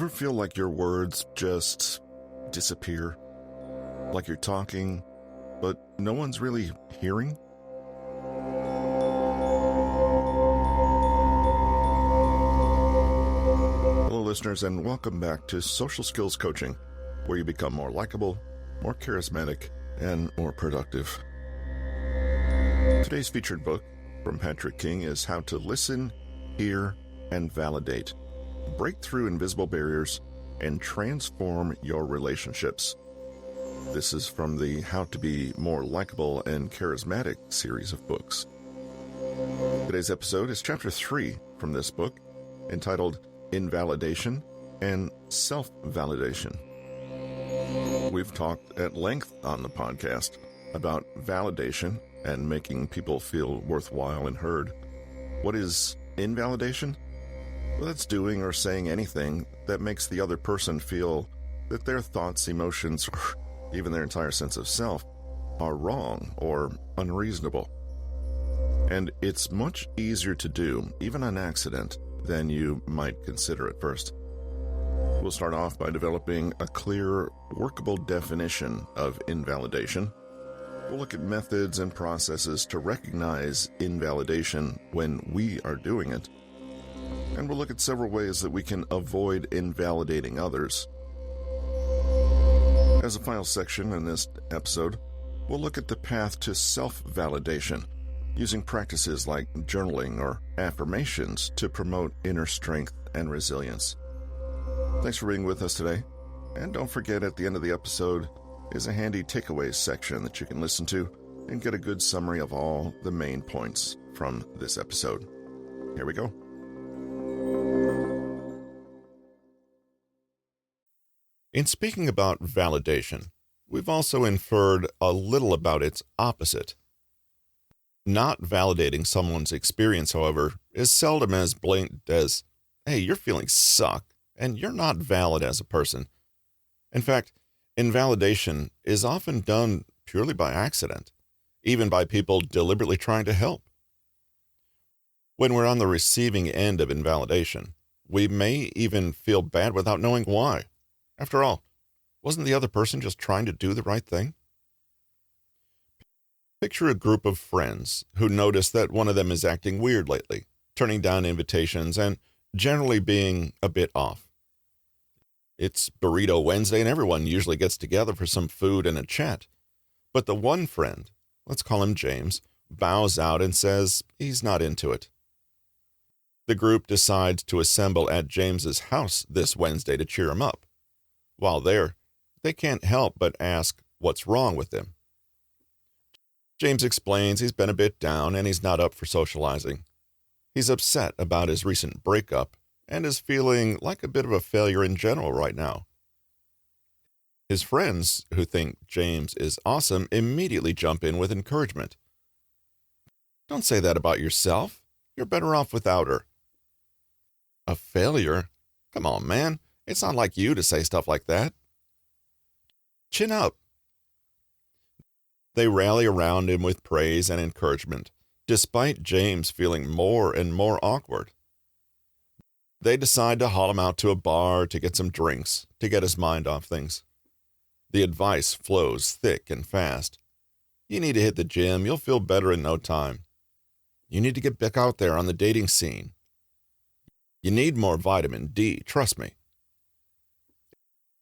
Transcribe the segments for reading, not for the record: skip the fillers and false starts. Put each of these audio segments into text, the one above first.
Ever feel like your words just disappear? Like you're talking, but no one's really hearing? Hello, listeners, and welcome back to Social Skills Coaching, where you become more likable, more charismatic, and more productive. Today's featured book from Patrick King is How to Listen, Hear, and Validate. Break through invisible barriers and transform your relationships. This is from the How to Be More Likable and Charismatic series of books. Today's episode is Chapter 3 from this book, entitled Invalidation and Self-Validation. We've talked at length on the podcast about validation and making people feel worthwhile and heard. What is invalidation? Well, that's doing or saying anything that makes the other person feel that their thoughts, emotions, or even their entire sense of self are wrong or unreasonable. And it's much easier to do, even on accident, than you might consider at first. We'll start off by developing a clear, workable definition of invalidation. We'll look at methods and processes to recognize invalidation when we are doing it. And we'll look at several ways that we can avoid invalidating others. As a final section in this episode, we'll look at the path to self-validation, using practices like journaling or affirmations to promote inner strength and resilience. Thanks for being with us today. And don't forget, at the end of the episode is a handy takeaways section that you can listen to and get a good summary of all the main points from this episode. Here we go. In speaking about validation, we've also inferred a little about its opposite. Not validating someone's experience, however, is seldom as blatant as, hey, your feelings suck, and you're not valid as a person. In fact, invalidation is often done purely by accident, even by people deliberately trying to help. When we're on the receiving end of invalidation, we may even feel bad without knowing why. After all, wasn't the other person just trying to do the right thing? Picture a group of friends who notice that one of them is acting weird lately, turning down invitations and generally being a bit off. It's Burrito Wednesday and everyone usually gets together for some food and a chat. But the one friend, let's call him James, bows out and says he's not into it. The group decides to assemble at James's house this Wednesday to cheer him up. While there, they can't help but ask what's wrong with him. James explains he's been a bit down and he's not up for socializing. He's upset about his recent breakup and is feeling like a bit of a failure in general right now. His friends, who think James is awesome, immediately jump in with encouragement. Don't say that about yourself. You're better off without her. A failure? Come on, man. It's not like you to say stuff like that. Chin up. They rally around him with praise and encouragement, despite James feeling more and more awkward. They decide to haul him out to a bar to get some drinks, to get his mind off things. The advice flows thick and fast. You need to hit the gym. You'll feel better in no time. You need to get back out there on the dating scene. You need more vitamin D, trust me.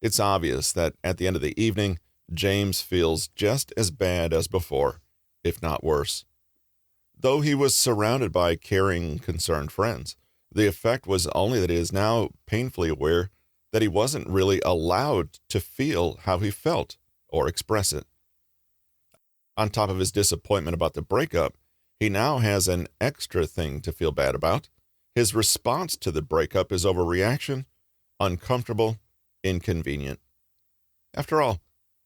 It's obvious that at the end of the evening, James feels just as bad as before, if not worse. Though he was surrounded by caring, concerned friends, the effect was only that he is now painfully aware that he wasn't really allowed to feel how he felt or express it. On top of his disappointment about the breakup, he now has an extra thing to feel bad about. His response to the breakup is overreaction, uncomfortable, inconvenient. After all,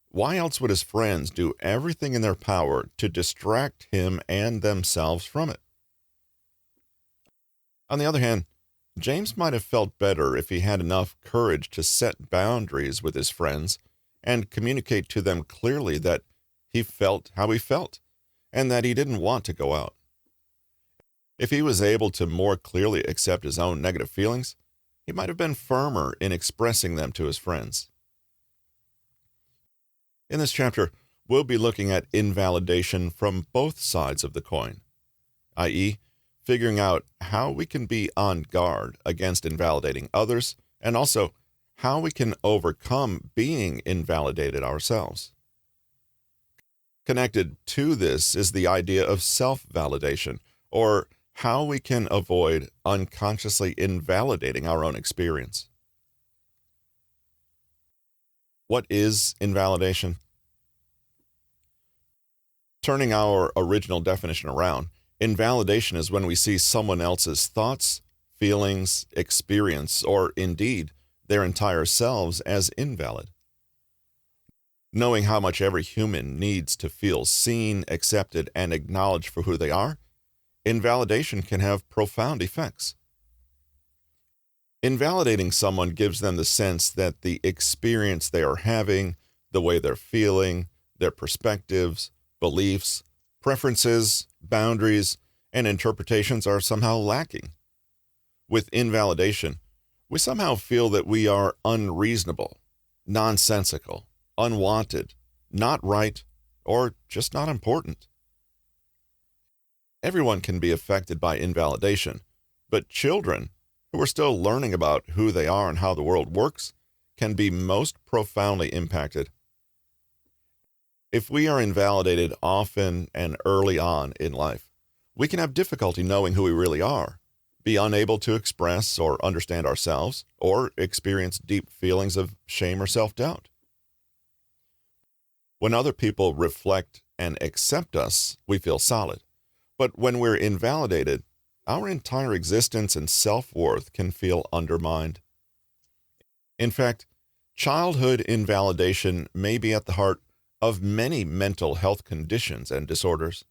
why else would his friends do everything in their power to distract him and themselves from it? On the other hand, James might have felt better if he had enough courage to set boundaries with his friends and communicate to them clearly that he felt how he felt and that he didn't want to go out. If he was able to more clearly accept his own negative feelings, he might have been firmer in expressing them to his friends. In this chapter, we'll be looking at invalidation from both sides of the coin, i.e., figuring out how we can be on guard against invalidating others, and also how we can overcome being invalidated ourselves. Connected to this is the idea of self-validation, or how we can avoid unconsciously invalidating our own experience. What is invalidation? Turning our original definition around, invalidation is when we see someone else's thoughts, feelings, experience, or indeed their entire selves as invalid. Knowing how much every human needs to feel seen, accepted, and acknowledged for who they are, invalidation can have profound effects. Invalidating someone gives them the sense that the experience they are having, the way they're feeling, their perspectives, beliefs, preferences, boundaries, and interpretations are somehow lacking. With invalidation, we somehow feel that we are unreasonable, nonsensical, unwanted, not right, or just not important. Everyone can be affected by invalidation, but children, who are still learning about who they are and how the world works, can be most profoundly impacted. If we are invalidated often and early on in life, we can have difficulty knowing who we really are, be unable to express or understand ourselves, or experience deep feelings of shame or self-doubt. When other people reflect and accept us, we feel solid. But when we're invalidated, our entire existence and self-worth can feel undermined. In fact, childhood invalidation may be at the heart of many mental health conditions and disorders.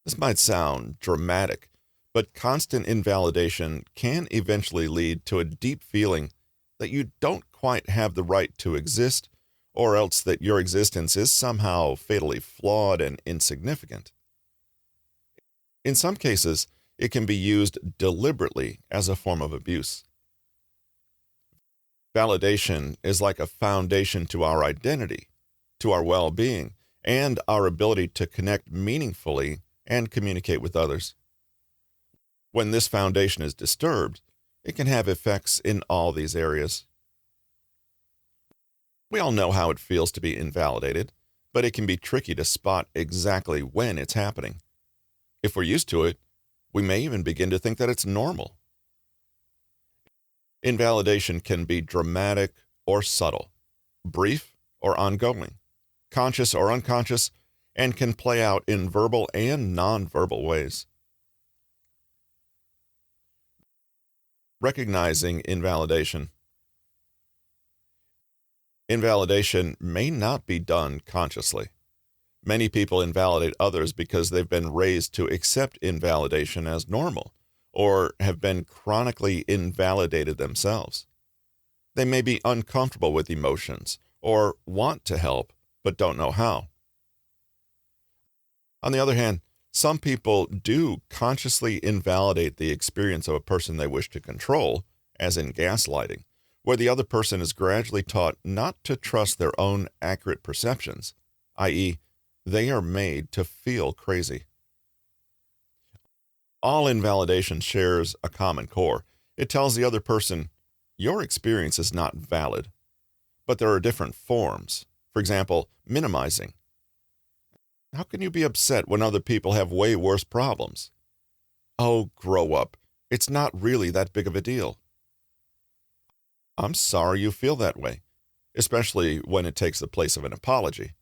This might sound dramatic, but constant invalidation can eventually lead to a deep feeling that you don't quite have the right to exist, or else that your existence is somehow fatally flawed and insignificant. In some cases, it can be used deliberately as a form of abuse. Validation is like a foundation to our identity, to our well-being, and our ability to connect meaningfully and communicate with others. When this foundation is disturbed, it can have effects in all these areas. We all know how it feels to be invalidated, but it can be tricky to spot exactly when it's happening. If we're used to it, we may even begin to think that it's normal. Invalidation can be dramatic or subtle, brief or ongoing, conscious or unconscious, and can play out in verbal and nonverbal ways. Recognizing invalidation. Invalidation may not be done consciously. Many people invalidate others because they've been raised to accept invalidation as normal, or have been chronically invalidated themselves. They may be uncomfortable with emotions, or want to help, but don't know how. On the other hand, some people do consciously invalidate the experience of a person they wish to control, as in gaslighting, where the other person is gradually taught not to trust their own accurate perceptions, i.e., they are made to feel crazy. All invalidation shares a common core. It tells the other person, your experience is not valid, but there are different forms. For example, minimizing. How can you be upset when other people have way worse problems? Oh, grow up. It's not really that big of a deal. I'm sorry you feel that way, especially when it takes the place of an apology.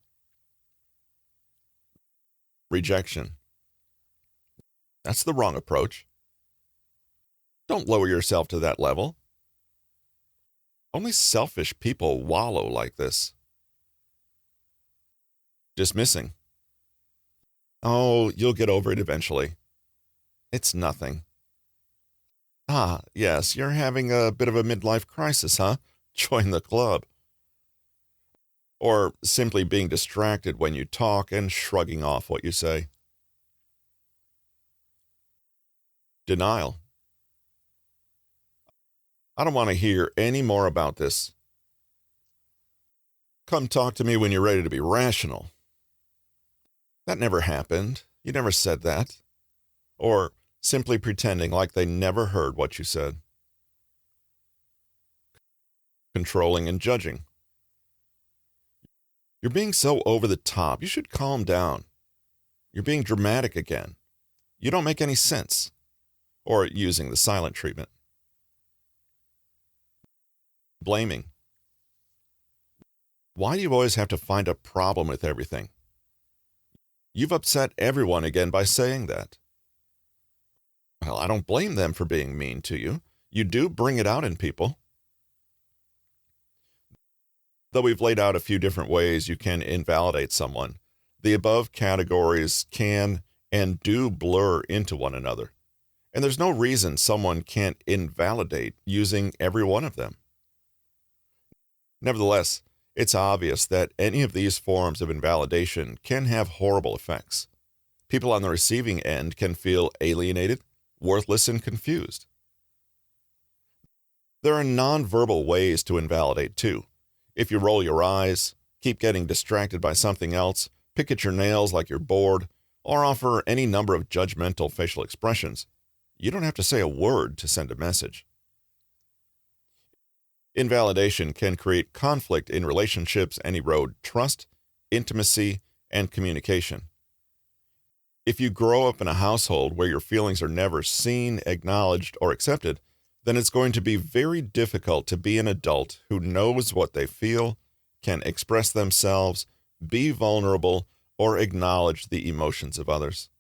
Rejection. That's the wrong approach. Don't lower yourself to that level. Only selfish people wallow like this. Dismissing. Oh, you'll get over it eventually. It's nothing. Ah, yes, you're having a bit of a midlife crisis, huh? Join the club. Or simply being distracted when you talk and shrugging off what you say. Denial. I don't want to hear any more about this. Come talk to me when you're ready to be rational. That never happened. You never said that. Or simply pretending like they never heard what you said. Controlling and judging. You're being so over the top. You should calm down. You're being dramatic again. You don't make any sense. Or using the silent treatment. Blaming. Why do you always have to find a problem with everything? You've upset everyone again by saying that. Well, I don't blame them for being mean to you. You do bring it out in people. Though we've laid out a few different ways you can invalidate someone, the above categories can and do blur into one another. And there's no reason someone can't invalidate using every one of them. Nevertheless, it's obvious that any of these forms of invalidation can have horrible effects. People on the receiving end can feel alienated, worthless, and confused. There are nonverbal ways to invalidate too. If you roll your eyes, keep getting distracted by something else, pick at your nails like you're bored, or offer any number of judgmental facial expressions, you don't have to say a word to send a message. Invalidation can create conflict in relationships and erode trust, intimacy, and communication. If you grow up in a household where your feelings are never seen, acknowledged, or accepted, then it's going to be very difficult to be an adult who knows what they feel, can express themselves, be vulnerable, or acknowledge the emotions of others.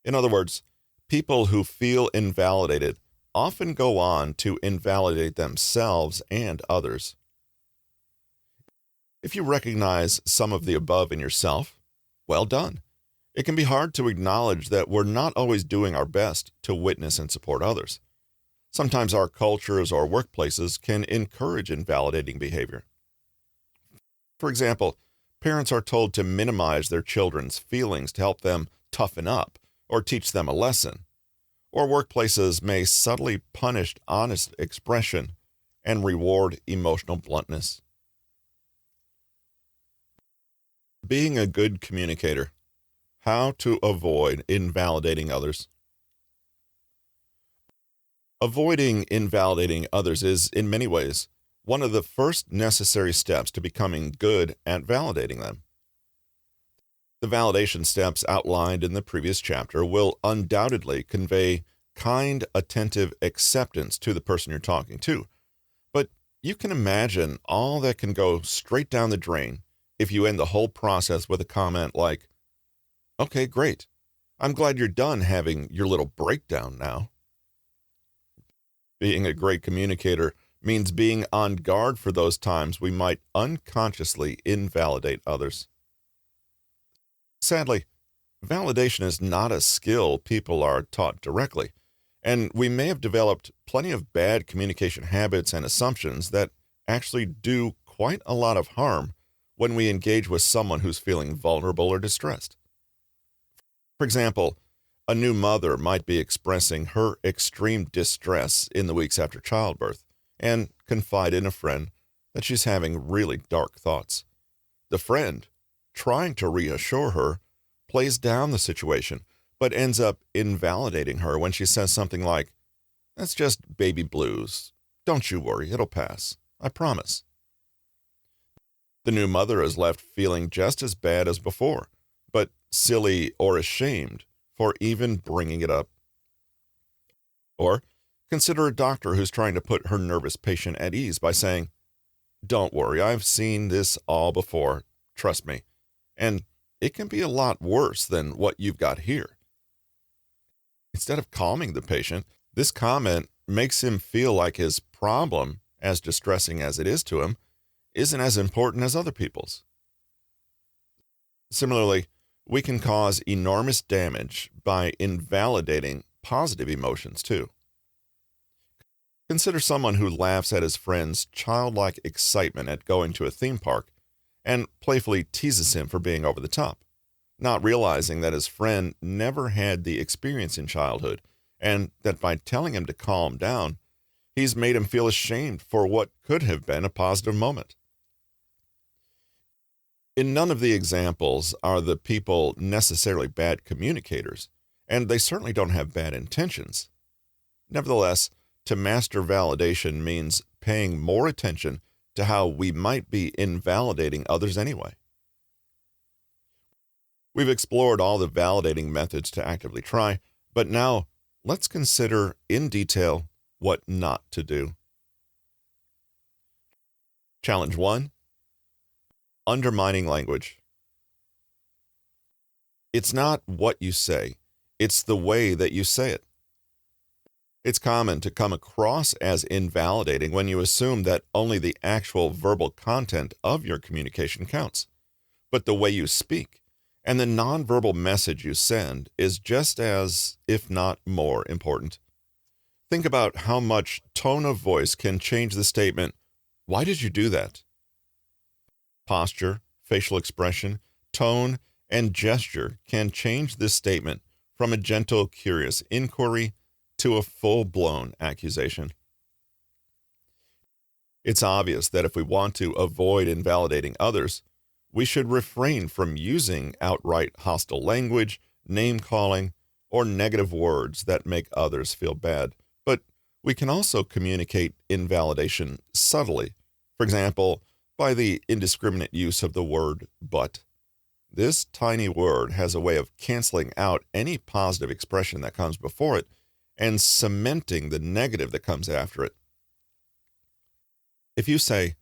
In other words, people who feel invalidated often go on to invalidate themselves and others. If you recognize some of the above in yourself, well done. It can be hard to acknowledge that we're not always doing our best to witness and support others. Sometimes our cultures or workplaces can encourage invalidating behavior. For example, parents are told to minimize their children's feelings to help them toughen up or teach them a lesson. Or workplaces may subtly punish honest expression and reward emotional bluntness. Being a good communicator. How to avoid invalidating others. Avoiding invalidating others is, in many ways, one of the first necessary steps to becoming good at validating them. The validation steps outlined in the previous chapter will undoubtedly convey kind, attentive acceptance to the person you're talking to. But you can imagine all that can go straight down the drain if you end the whole process with a comment like, "Okay, great. I'm glad you're done having your little breakdown now." Being a great communicator means being on guard for those times we might unconsciously invalidate others. Sadly, validation is not a skill people are taught directly, and we may have developed plenty of bad communication habits and assumptions that actually do quite a lot of harm when we engage with someone who's feeling vulnerable or distressed. For example, a new mother might be expressing her extreme distress in the weeks after childbirth and confide in a friend that she's having really dark thoughts. The friend, trying to reassure her, plays down the situation, but ends up invalidating her when she says something like, "That's just baby blues. Don't you worry, it'll pass. I promise." The new mother is left feeling just as bad as before, but silly or ashamed for even bringing it up. Or consider a doctor who's trying to put her nervous patient at ease by saying, "Don't worry, I've seen this all before, trust me, and it can be a lot worse than what you've got here." Instead of calming the patient, this comment makes him feel like his problem, as distressing as it is to him, isn't as important as other people's. Similarly, we can cause enormous damage by invalidating positive emotions too. Consider someone who laughs at his friend's childlike excitement at going to a theme park and playfully teases him for being over the top, not realizing that his friend never had the experience in childhood and that by telling him to calm down, He's made him feel ashamed for what could have been a positive moment. In none of the examples are the people necessarily bad communicators, and they certainly don't have bad intentions. Nevertheless, to master validation means paying more attention to how we might be invalidating others anyway. We've explored all the validating methods to actively try, but now let's consider in detail what not to do. Challenge 1. Undermining language. It's not what you say, it's the way that you say it. It's common to come across as invalidating when you assume that only the actual verbal content of your communication counts, but the way you speak and the nonverbal message you send is just as, if not more, important. Think about how much tone of voice can change the statement, "Why did you do that?" Posture, facial expression, tone, and gesture can change this statement from a gentle, curious inquiry to a full-blown accusation. It's obvious that if we want to avoid invalidating others, we should refrain from using outright hostile language, name-calling, or negative words that make others feel bad. But we can also communicate invalidation subtly. For example, by the indiscriminate use of the word "but." This tiny word has a way of canceling out any positive expression that comes before it and cementing the negative that comes after it. If you say,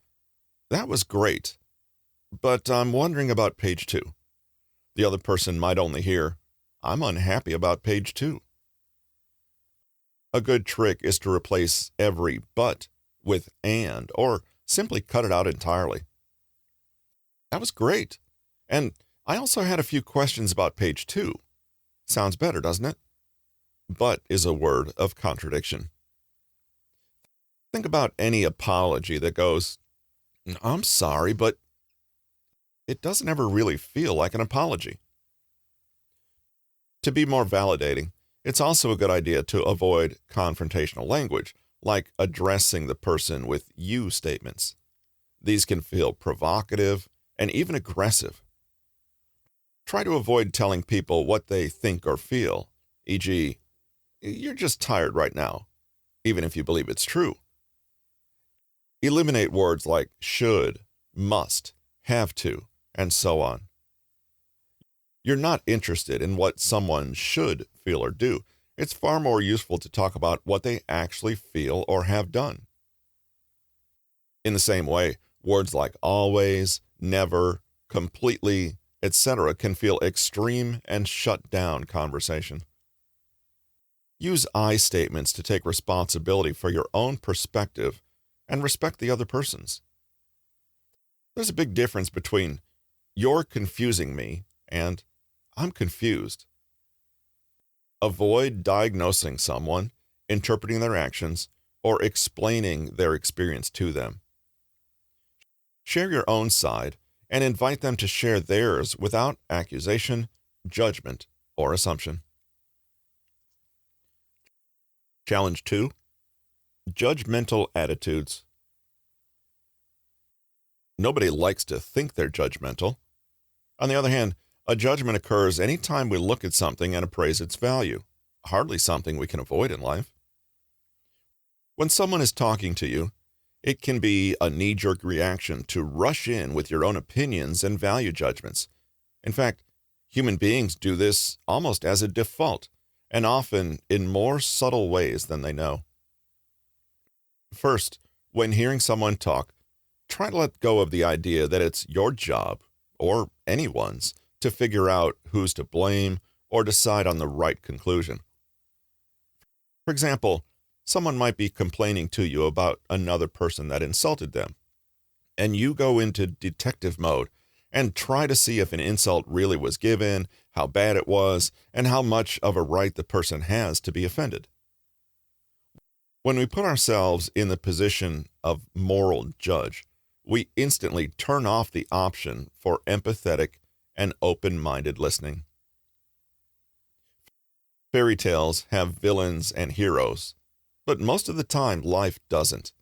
"That was great, but I'm wondering about page 2," the other person might only hear, "I'm unhappy about page 2." A good trick is to replace every "but" with "and," or simply cut it out entirely. "That was great. And I also had a few questions about page 2. Sounds better, doesn't it? But is a word of contradiction. Think about any apology that goes, "I'm sorry, but," it doesn't ever really feel like an apology. To be more validating, it's also a good idea to avoid confrontational language, like addressing the person with "you" statements. These can feel provocative and even aggressive. Try to avoid telling people what they think or feel, e.g., "You're just tired right now," even if you believe it's true. Eliminate words like should, must, have to, and so on. You're not interested in what someone should feel or do. It's far more useful to talk about what they actually feel or have done. In the same way, words like always, never, completely, etc. can feel extreme and shut down conversation. Use I statements to take responsibility for your own perspective and respect the other person's. There's a big difference between "you're confusing me" and "I'm confused." Avoid diagnosing someone, interpreting their actions, or explaining their experience to them. Share your own side and invite them to share theirs without accusation, judgment, or assumption. Challenge 2. Judgmental attitudes. Nobody likes to think they're judgmental. On the other hand, a judgment occurs anytime we look at something and appraise its value. Hardly something we can avoid in life. When someone is talking to you, it can be a knee-jerk reaction to rush in with your own opinions and value judgments. In fact, human beings do this almost as a default, and often in more subtle ways than they know. First, when hearing someone talk, try to let go of the idea that it's your job, or anyone's, to figure out who's to blame or decide on the right conclusion. For example, someone might be complaining to you about another person that insulted them, and you go into detective mode and try to see if an insult really was given, how bad it was, and how much of a right the person has to be offended. When we put ourselves in the position of moral judge, we instantly turn off the option for empathetic and open-minded listening. Fairy tales have villains and heroes. But most of the time, life doesn't.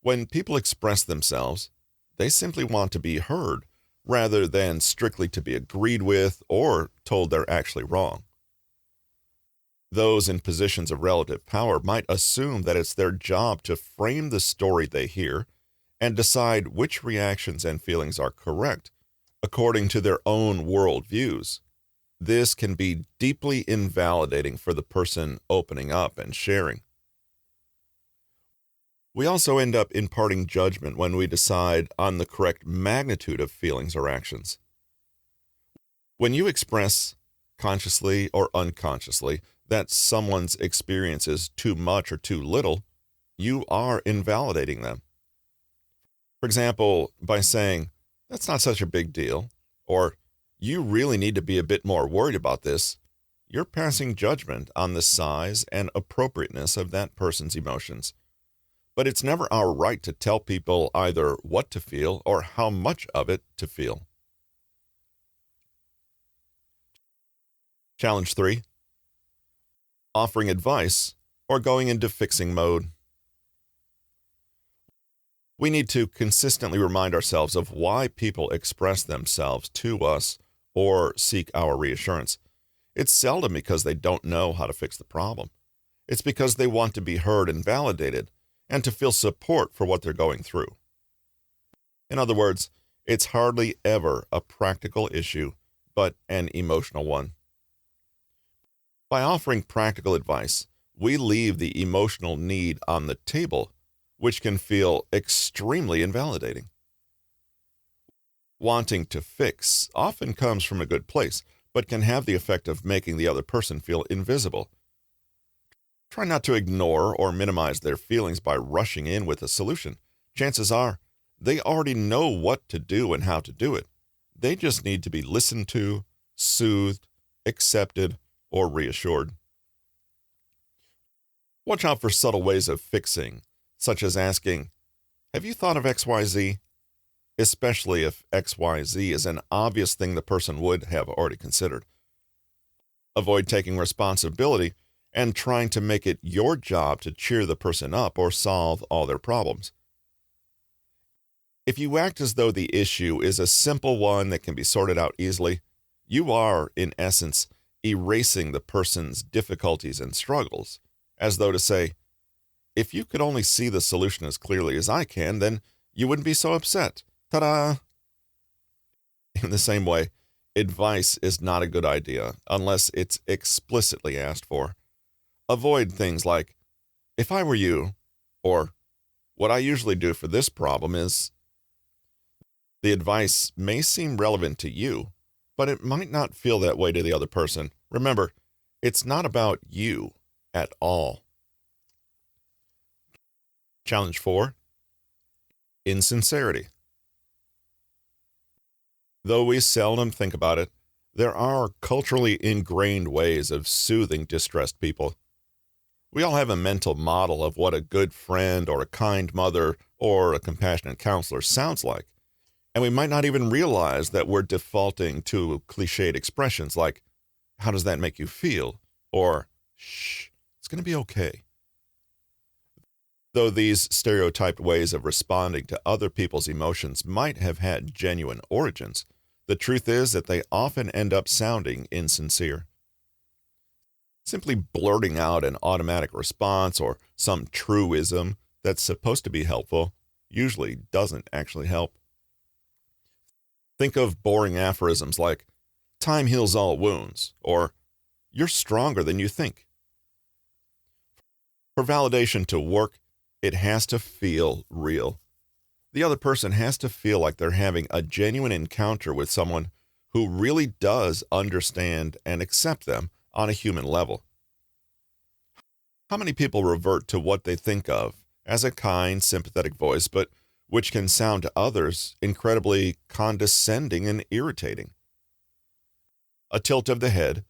When people express themselves, they simply want to be heard rather than strictly to be agreed with or told they're actually wrong. Those in positions of relative power might assume that it's their job to frame the story they hear and decide which reactions and feelings are correct according to their own worldviews. This can be deeply invalidating for the person opening up and sharing. We also end up imparting judgment when we decide on the correct magnitude of feelings or actions. When you express, consciously or unconsciously, that someone's experience is too much or too little, you are invalidating them. For example, by saying, "That's not such a big deal," or "You really need to be a bit more worried about this," you're passing judgment on the size and appropriateness of that person's emotions. But it's never our right to tell people either what to feel or how much of it to feel. Challenge 3. Offering advice or going into fixing mode. We need to consistently remind ourselves of why people express themselves to us or seek our reassurance. It's seldom because they don't know how to fix the problem. It's because they want to be heard and validated and to feel support for what they're going through. In other words, it's hardly ever a practical issue, but an emotional one. By offering practical advice, we leave the emotional need on the table, which can feel extremely invalidating. Wanting to fix often comes from a good place, but can have the effect of making the other person feel invisible. Try not to ignore or minimize their feelings by rushing in with a solution. Chances are, they already know what to do and how to do it. They just need to be listened to, soothed, accepted, or reassured. Watch out for subtle ways of fixing, such as asking, "Have you thought of XYZ?" Especially if XYZ is an obvious thing the person would have already considered. Avoid taking responsibility and trying to make it your job to cheer the person up or solve all their problems. If you act as though the issue is a simple one that can be sorted out easily, you are, in essence, erasing the person's difficulties and struggles, as though to say, "If you could only see the solution as clearly as I can, then you wouldn't be so upset. Ta-da!" In the same way, advice is not a good idea unless it's explicitly asked for. Avoid things like, "If I were you," or "What I usually do for this problem is." The advice may seem relevant to you, but it might not feel that way to the other person. Remember, it's not about you at all. Challenge 4. Insincerity. Though we seldom think about it, there are culturally ingrained ways of soothing distressed people. We all have a mental model of what a good friend or a kind mother or a compassionate counselor sounds like, and we might not even realize that we're defaulting to cliched expressions like, "How does that make you feel?" or "Shh, it's going to be okay." Though these stereotyped ways of responding to other people's emotions might have had genuine origins, the truth is that they often end up sounding insincere. Simply blurting out an automatic response or some truism that's supposed to be helpful usually doesn't actually help. Think of boring aphorisms like, "Time heals all wounds," or "You're stronger than you think." For validation to work, it has to feel real. The other person has to feel like they're having a genuine encounter with someone who really does understand and accept them on a human level. How many people revert to what they think of as a kind, sympathetic voice, but which can sound to others incredibly condescending and irritating? A tilt of the head,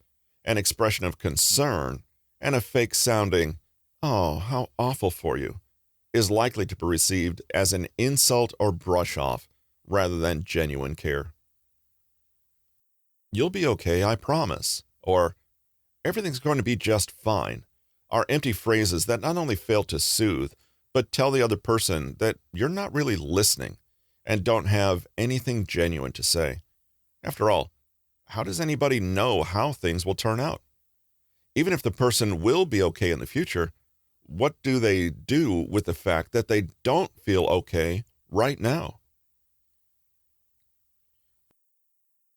an expression of concern, and a fake sounding, "Oh, how awful for you," is likely to be received as an insult or brush off rather than genuine care. "You'll be okay, I promise," or "Everything's going to be just fine," are empty phrases that not only fail to soothe, but tell the other person that you're not really listening and don't have anything genuine to say. After all, how does anybody know how things will turn out? Even if the person will be okay in the future, what do they do with the fact that they don't feel okay right now?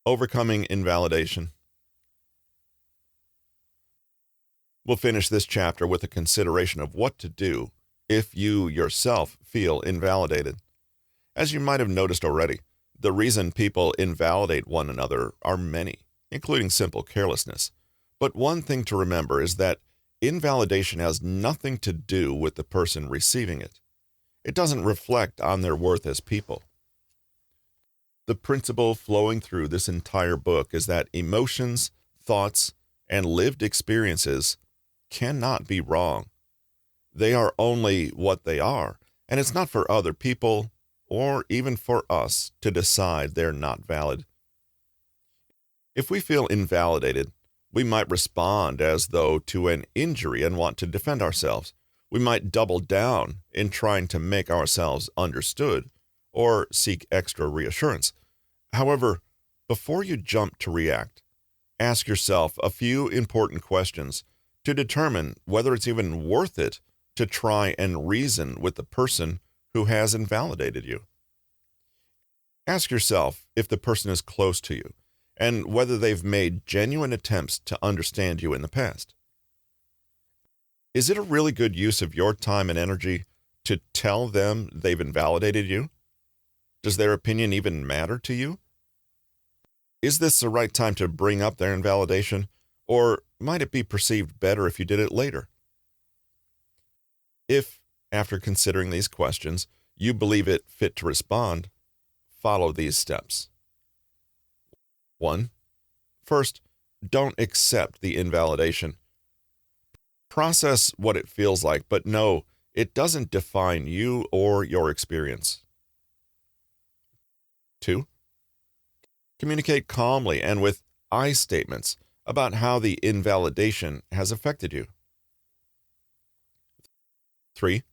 Overcoming invalidation. We'll finish this chapter with a consideration of what to do if you yourself feel invalidated. As you might have noticed already, the reason people invalidate one another are many, including simple carelessness. But one thing to remember is that invalidation has nothing to do with the person receiving it. It doesn't reflect on their worth as people. The principle flowing through this entire book is that emotions, thoughts, and lived experiences cannot be wrong. They are only what they are, and it's not for other people or even for us to decide they're not valid. If we feel invalidated, we might respond as though to an injury and want to defend ourselves. We might double down in trying to make ourselves understood or seek extra reassurance. However, before you jump to react, ask yourself a few important questions to determine whether it's even worth it to try and reason with the person who has invalidated you. Ask yourself if the person is close to you and whether they've made genuine attempts to understand you in the past. Is it a really good use of your time and energy to tell them they've invalidated you? Does their opinion even matter to you? Is this the right time to bring up their invalidation, or might it be perceived better if you did it later? If, after considering these questions, you believe it fit to respond, follow these steps. 1. First, don't accept the invalidation. Process what it feels like, but know it doesn't define you or your experience. 2. Communicate calmly and with I statements about how the invalidation has affected you. 3.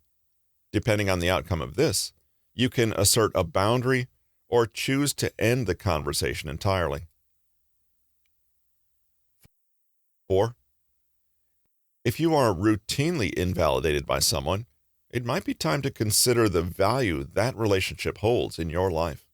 Depending on the outcome of this, you can assert a boundary or choose to end the conversation entirely. 4. If you are routinely invalidated by someone, it might be time to consider the value that relationship holds in your life.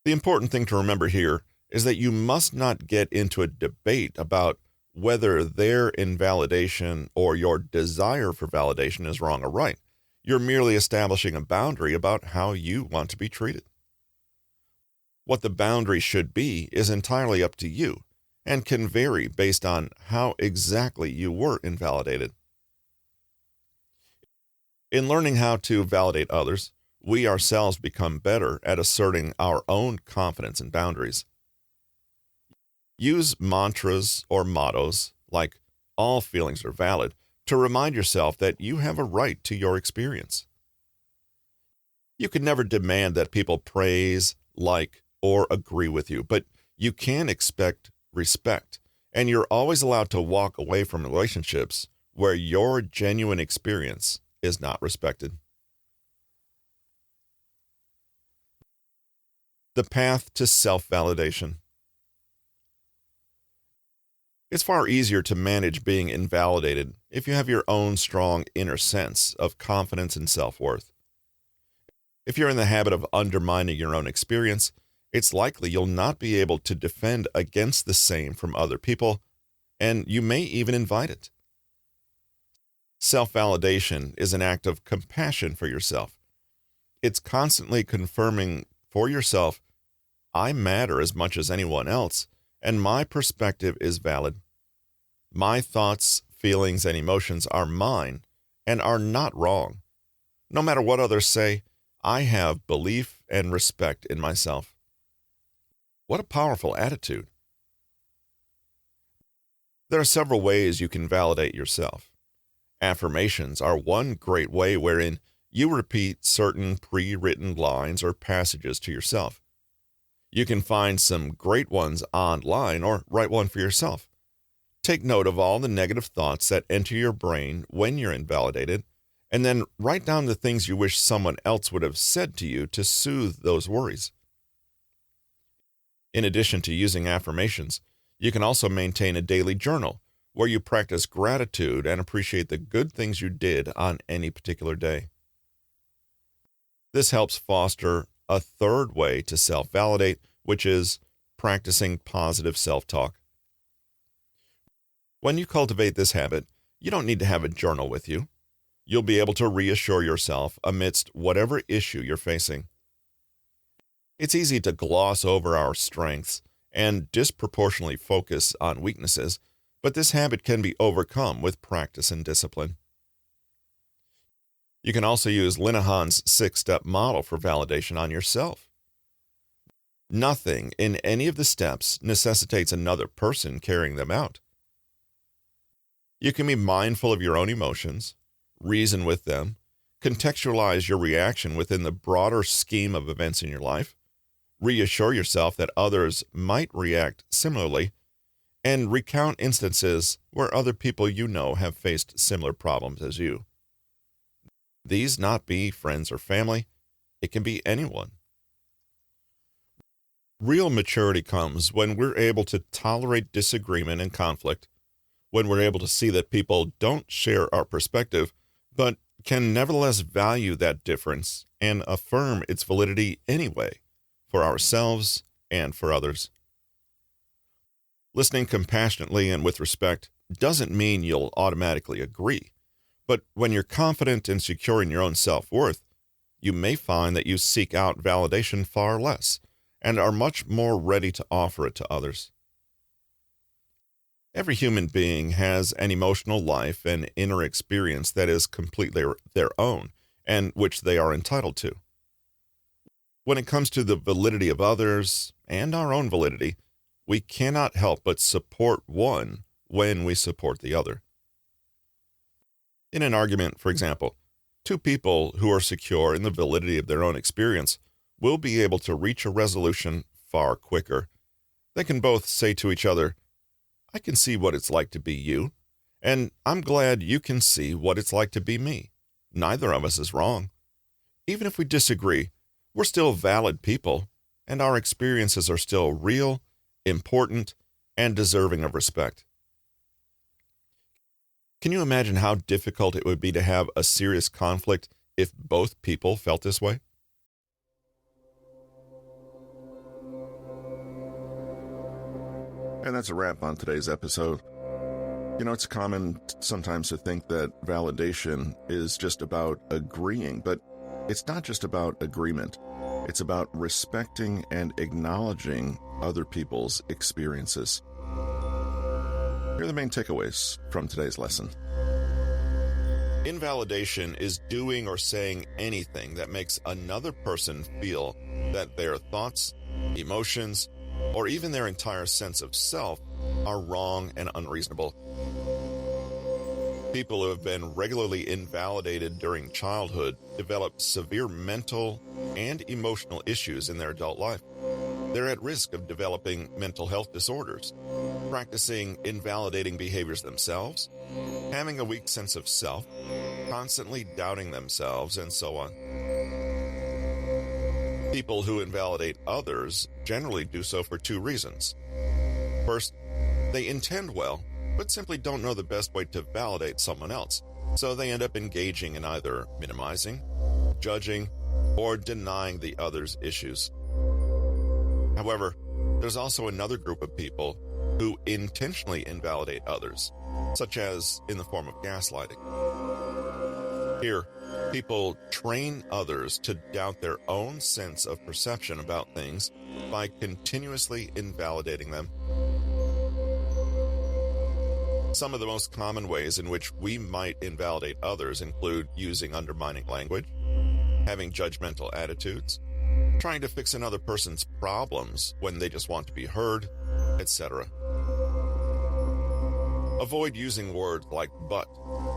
The important thing to remember here is that you must not get into a debate about whether their invalidation or your desire for validation is wrong or right. You're merely establishing a boundary about how you want to be treated. What the boundary should be is entirely up to you and can vary based on how exactly you were invalidated. In learning how to validate others, we ourselves become better at asserting our own confidence and boundaries. Use mantras or mottos like all feelings are valid to remind yourself that you have a right to your experience. You can never demand that people praise, like, or agree with you, but you can expect respect, and you're always allowed to walk away from relationships where your genuine experience is not respected. The path to self-validation. It's far easier to manage being invalidated if you have your own strong inner sense of confidence and self-worth. If you're in the habit of undermining your own experience, it's likely you'll not be able to defend against the same from other people, and you may even invite it. Self-validation is an act of compassion for yourself. It's constantly confirming for yourself, I matter as much as anyone else, and my perspective is valid. My thoughts, feelings, and emotions are mine and are not wrong. No matter what others say, I have belief and respect in myself. What a powerful attitude. There are several ways you can validate yourself. Affirmations are one great way wherein you repeat certain pre-written lines or passages to yourself. You can find some great ones online or write one for yourself. Take note of all the negative thoughts that enter your brain when you're invalidated, and then write down the things you wish someone else would have said to you to soothe those worries. In addition to using affirmations, you can also maintain a daily journal where you practice gratitude and appreciate the good things you did on any particular day. This helps foster a third way to self-validate, which is practicing positive self-talk. When you cultivate this habit, you don't need to have a journal with you. You'll be able to reassure yourself amidst whatever issue you're facing. It's easy to gloss over our strengths and disproportionately focus on weaknesses, but this habit can be overcome with practice and discipline. You can also use Linehan's 6-step model for validation on yourself. Nothing in any of the steps necessitates another person carrying them out. You can be mindful of your own emotions, reason with them, contextualize your reaction within the broader scheme of events in your life, reassure yourself that others might react similarly, and recount instances where other people you know have faced similar problems as you. These not be friends or family, it can be anyone. Real maturity comes when we're able to tolerate disagreement and conflict, when we're able to see that people don't share our perspective, but can nevertheless value that difference and affirm its validity anyway, for ourselves and for others. Listening compassionately and with respect doesn't mean you'll automatically agree, but when you're confident and secure in your own self-worth, you may find that you seek out validation far less and are much more ready to offer it to others. Every human being has an emotional life and inner experience that is completely their own and which they are entitled to. When it comes to the validity of others and our own validity, we cannot help but support one when we support the other. In an argument, for example, two people who are secure in the validity of their own experience will be able to reach a resolution far quicker. They can both say to each other, "I can see what it's like to be you, and I'm glad you can see what it's like to be me. Neither of us is wrong. Even if we disagree, we're still valid people, and our experiences are still real, important, and deserving of respect." Can you imagine how difficult it would be to have a serious conflict if both people felt this way? And that's a wrap on today's episode. You know, it's common sometimes to think that validation is just about agreeing, but it's not just about agreement. It's about respecting and acknowledging other people's experiences. Here are the main takeaways from today's lesson. Invalidation is doing or saying anything that makes another person feel that their thoughts, emotions, or even their entire sense of self are wrong and unreasonable. People who have been regularly invalidated during childhood develop severe mental and emotional issues in their adult life. They're at risk of developing mental health disorders, practicing invalidating behaviors themselves, having a weak sense of self, constantly doubting themselves, and so on. People who invalidate others generally do so for two reasons. First, they intend well, but simply don't know the best way to validate someone else, so they end up engaging in either minimizing, judging, or denying the other's issues. However, there's also another group of people who intentionally invalidate others, such as in the form of gaslighting. Here, people train others to doubt their own sense of perception about things by continuously invalidating them. Some of the most common ways in which we might invalidate others include using undermining language, having judgmental attitudes, trying to fix another person's problems when they just want to be heard, etc. Avoid using words like but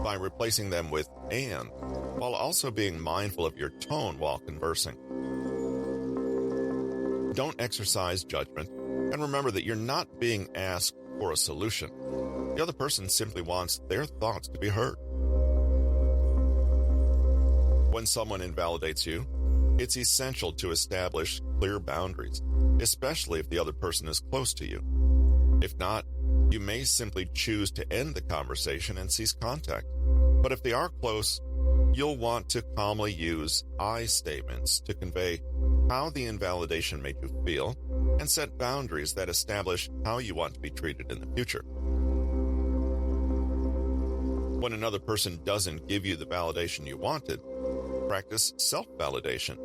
by replacing them with and, while also being mindful of your tone while conversing. Don't exercise judgment, and remember that you're not being asked for a solution. The other person simply wants their thoughts to be heard. When someone invalidates you, it's essential to establish clear boundaries, especially if the other person is close to you. If not, you may simply choose to end the conversation and cease contact. But if they are close, you'll want to calmly use I statements to convey how the invalidation made you feel and set boundaries that establish how you want to be treated in the future. When another person doesn't give you the validation you wanted, practice self-validation.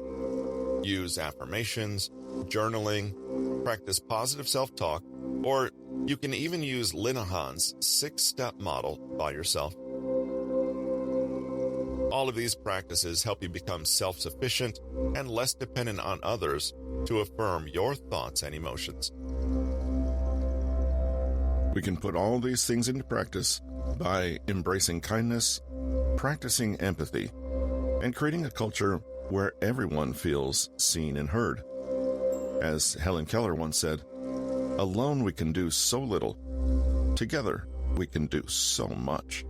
Use affirmations, journaling, practice positive self-talk, or you can even use Linehan's 6-step model by yourself. All of these practices help you become self-sufficient and less dependent on others to affirm your thoughts and emotions. We can put all these things into practice by embracing kindness, practicing empathy, and creating a culture where everyone feels seen and heard. As Helen Keller once said, "Alone we can do so little. Together we can do so much."